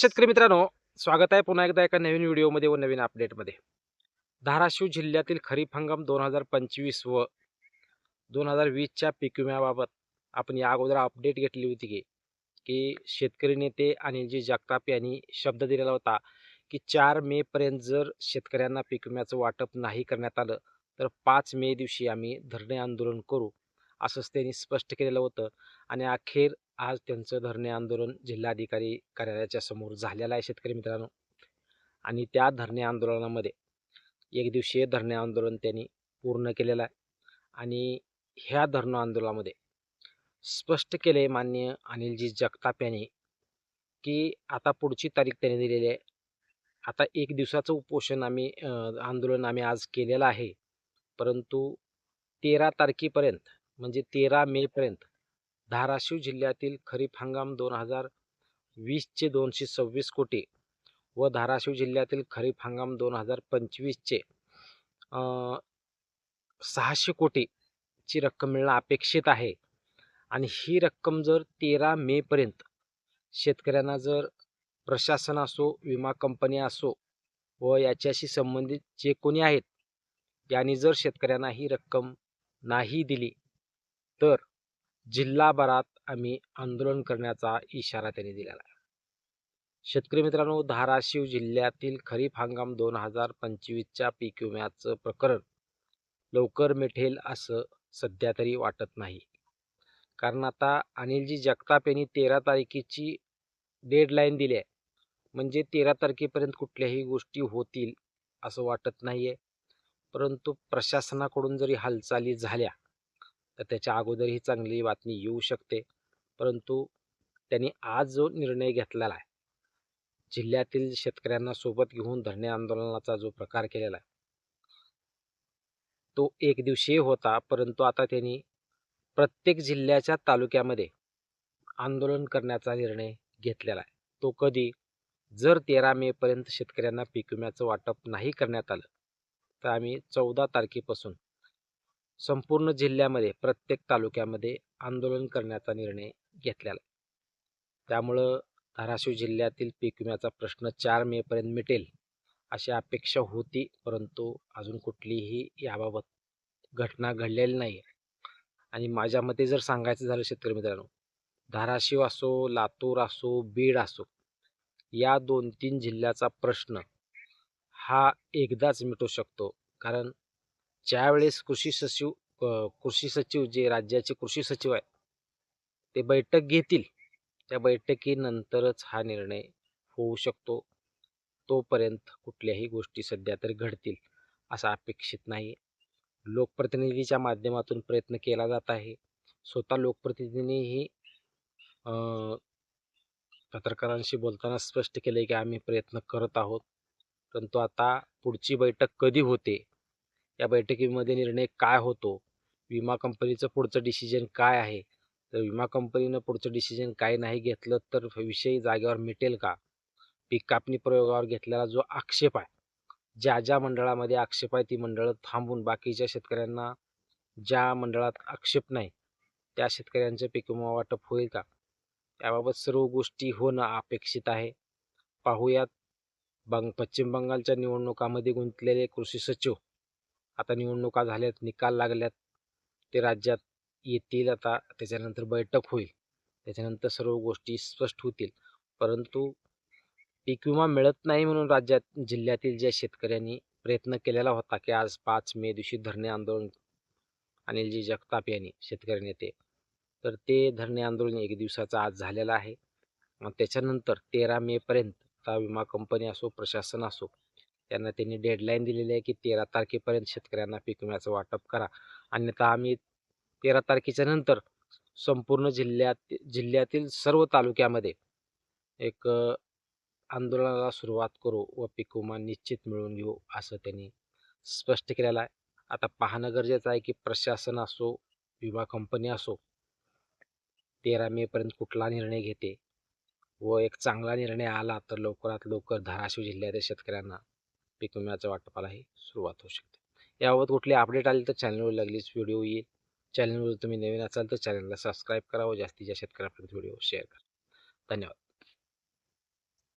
शेतकरी मित्रांनो, स्वागत आहे पुन्हा एकदा एका नवीन व्हिडिओमध्ये व नवीन अपडेटमध्ये. धाराशिव जिल्ह्यातील खरीप हंगाम 2025 व 2020च्या पीक विम्याबाबत आपण या अगोदर अपडेट घेतली होती की शेतकरी नेते अनिलजी जगताप यांनी शब्द दिलेला होता की 4 मे पर्यंत जर शेतकऱ्यांना पीक विम्याचं वाटप नाही करण्यात आलं तर 5 मे दिवशी आम्ही धरणे आंदोलन करू, असंच त्यांनी स्पष्ट केलेलं होतं. आणि अखेर आज त्यांचं धरणे आंदोलन जिल्हाधिकारी कार्यालयाच्या समोर झालेलं आहे शेतकरी मित्रांनो. आणि त्या धरणे आंदोलनामध्ये एक दिवसीय धरणे आंदोलन त्यांनी पूर्ण केलेलं आहे. आणि ह्या धरणे आंदोलनामध्ये स्पष्ट केले माननीय अनिलजी जगताप यांनी की आता पुढची तारीख त्यांनी दिलेली आहे. आता एक दिवसाचं उपोषण आंदोलन आम्ही आज केलेलं आहे, परंतु 13 तारखेपर्यंत म्हणजे 13 मे पर्यंत धाराशिव जिल्ह्यातील खरीप हंगाम 2020चे 226 कोटी व धाराशिव जिल्ह्यातील खरीप हंगाम 2025चे 600 कोटीची रक्कम मिळणं अपेक्षित आहे. आणि ही रक्कम जर 13 मे पर्यंत शेतकऱ्यांना जर प्रशासन असो, विमा कंपनी असो व याच्याशी संबंधित जे कोणी आहेत यांनी जर शेतकऱ्यांना ही रक्कम नाही दिली तर जिल्हाभरात आम्ही आंदोलन करण्याचा इशारा त्यांनी दिलेला आहे. शेतकरी मित्रांनो, धाराशिव जिल्ह्यातील खरीप हंगाम 2025च्या पीक विम्याचं प्रकरण लवकर मिटेल असं सध्या तरी वाटत नाही. कारण आता अनिलजी जगताप यांनी 13 तारखेची डेडलाईन दिली आहे, म्हणजे 13 तारखेपर्यंत कुठल्याही गोष्टी होतील असं वाटत नाहीये. परंतु प्रशासनाकडून जरी हालचाली झाल्या तर त्याच्या अगोदर ही चांगली बातमी येऊ शकते. परंतु त्यांनी आज जो निर्णय घेतलेला आहे, जिल्ह्यातील शेतकऱ्यांना सोबत घेऊन धरणे आंदोलनाचा जो प्रकार केलेला आहे तो एक दिवसीय होता, परंतु आता त्यांनी प्रत्येक जिल्ह्याच्या तालुक्यामध्ये आंदोलन करण्याचा निर्णय घेतलेला आहे. तो कधी? जर 13 मे पर्यंत शेतकऱ्यांना पीक विम्याचं वाटप नाही करण्यात आलं तर आम्ही 14 तारखेपासून संपूर्ण जिल्ह्यामध्ये प्रत्येक तालुक्यामध्ये आंदोलन करण्याचा निर्णय घेतलेला आहे. त्यामुळं धाराशिव जिल्ह्यातील पीक विम्याचा प्रश्न 4 मे पर्यंत मिटेल अशी अपेक्षा होती, परंतु अजून कुठलीही याबाबत घटना घडलेली नाही. आणि माझ्या मते जर सांगायचं झालं शेतकरी मित्रांनो, धाराशिव असो, लातूर असो, बीड असो, या 2-3 जिल्ह्याचा प्रश्न हा एकदाच मिटू शकतो. कारण ज्यावेळेस कृषी सचिव जे राज्याचे कृषी सचिव आहेत ते बैठक घेतील, त्या बैठकीनंतरच हा निर्णय होऊ शकतो. तोपर्यंत कुठल्याही गोष्टी सध्या तरी घडतील असं अपेक्षित नाही. लोकप्रतिनिधीच्या माध्यमातून प्रयत्न केला जात आहे. स्वतः लोकप्रतिनिधींनीही पत्रकारांशी बोलताना स्पष्ट केले की आम्ही प्रयत्न करत आहोत. परंतु आता पुढची बैठक कधी होते, या बैठकीमध्ये निर्णय काय होतो, विमा कंपनीचं पुढचं डिसिजन काय आहे, तर विमा कंपनीनं पुढचं डिसिजन काय नाही घेतलं तर विषय जागेवर मिटेल का? पीक कापणी प्रयोगावर घेतलेला जो आक्षेप आहे, ज्या मंडळामध्ये आक्षेप आहे ती मंडळं थांबून बाकीच्या शेतकऱ्यांना ज्या मंडळात आक्षेप नाही त्या शेतकऱ्यांचं पीक विमा वाटप होईल का? याबाबत सर्व गोष्टी होणं अपेक्षित आहे. पाहूयात. पश्चिम बंगालच्या निवडणुकामध्ये गुंतलेले कृषी सचिव आता निवडणुका झाल्यात, निकाल लागल्यात, ते राज्यात येतील. आता त्याच्यानंतर बैठक होईल, त्याच्यानंतर सर्व गोष्टी स्पष्ट होतील. परंतु पीक विमा मिळत नाही म्हणून जिल्ह्यातील ज्या शेतकऱ्यांनी प्रयत्न केलेला होता की आज 5 मे दिवशी धरणे आंदोलन अनिलजी जगताप यांनी शेतकरी नेते, तर ते धरणे आंदोलन एक दिवसाचं आज झालेलं आहे. मग त्याच्यानंतर 13 मे पर्यंत विमा कंपनी असो, प्रशासन असो, त्यांना त्यांनी डेडलाईन दिलेली आहे की 13 तारखेपर्यंत शेतकऱ्यांना पीक विम्याचं वाटप करा. अन्यथा आम्ही 13 तारखेच्या नंतर संपूर्ण जिल्ह्यातील सर्व तालुक्यामध्ये एक आंदोलनाला सुरुवात करू व पीक विमा निश्चित मिळवून घेऊ असं त्यांनी स्पष्ट केलेलं आहे. आता पाहणं गरजेचं आहे की प्रशासन असो, विमा कंपनी असो, 13 मे पर्यंत कुठला निर्णय घेते व एक चांगला निर्णय आला तर लवकरात लवकर धाराशिव जिल्ह्यातील शेतकऱ्यांना पीक विम्याच्या वाटपालाही सुरुवात होऊ शकते. याबाबत कुठली अपडेट आली तर चॅनलवर लगेच व्हिडिओ येईल. चॅनलवर तुम्ही नवीन असाल तर चॅनलला सबस्क्राईब करा व जास्तीत जास्त शेतकऱ्यांपर्यंत व्हिडिओ शेअर करा. धन्यवाद.